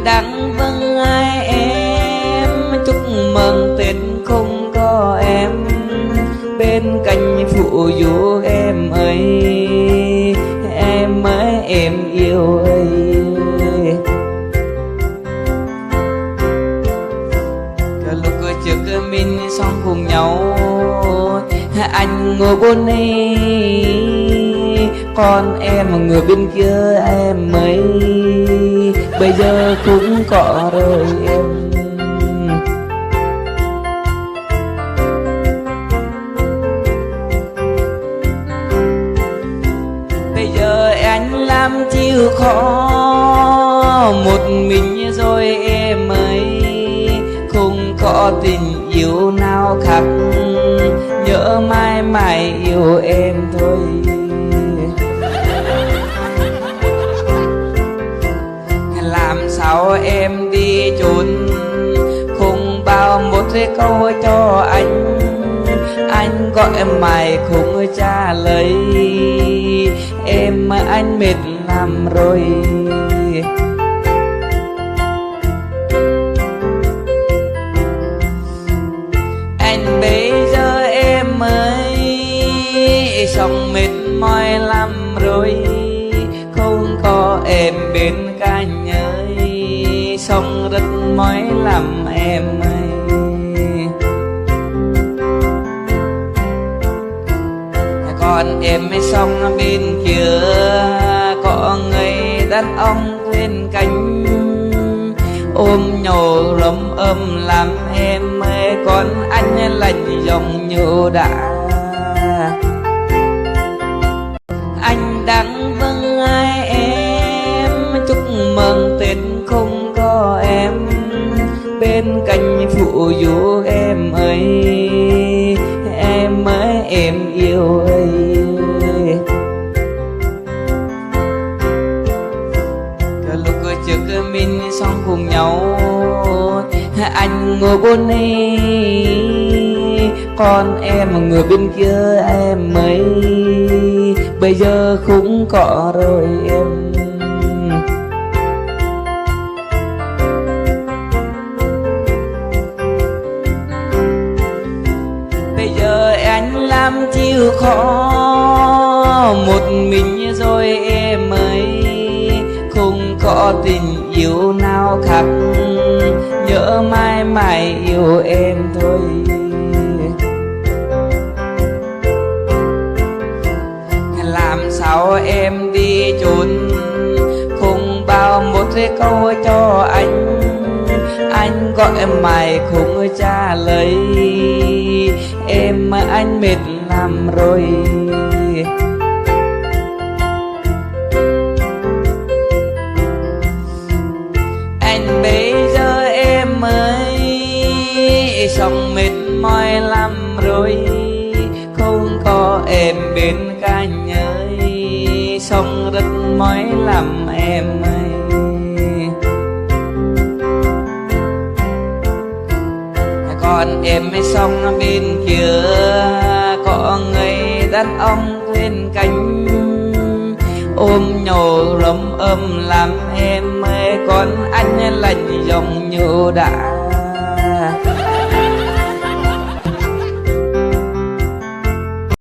đang vâng ai em, chúc mừng Tết không có em bên cạnh phụ dù em ơi, em ơi em yêu ơi. Lúc trước mình sống cùng nhau, anh ngồi bên đây, còn em người bên kia em ơi, bây giờ cũng có rồi em. Bây giờ anh làm chịu khó một mình rồi em ơi, không có tình yêu nào khác, nhớ mãi mãi yêu em thôi. Làm sao em đi trốn, không bao một câu cho anh gọi em mãi không trả lời, em anh mệt lắm rồi. Anh bây giờ em ơi, sống mệt mỏi lắm rồi, không có em bên cạnh ơi, sống rất mỏi lắm em ơi. Còn em sống bên kia, có người đàn ông bên cạnh, ôm nhau lấm ấm làm em ơi, còn anh lạnh dòng như đã. Anh đang vâng ai em, chúc mừng Tết không có em bên cạnh phụ dù em ơi, em ơi em yêu ơi. Lúc trước mình sống cùng nhau, anh ngồi bên đây, còn em người bên kia em ơi, bây giờ cũng có rồi em. Bây giờ anh làm chịu khó một mình rồi em ơi, không có tình yêu nào khác, nhớ mãi mãi yêu em thôi. Làm sao em đi trốn, không bao một câu cho anh gọi em mãi không trả lời, em anh mệt lắm rồi. Anh bây giờ em ơi, sống mệt mỏi lắm rồi, không có em bên cạnh ơi, sống rất mỏi lắm em ơi. Còn em sống bên kia, có người đàn ông bên cạnh, ôm nhau lấm ấm làm em ơi, còn anh lạnh dòng như đã.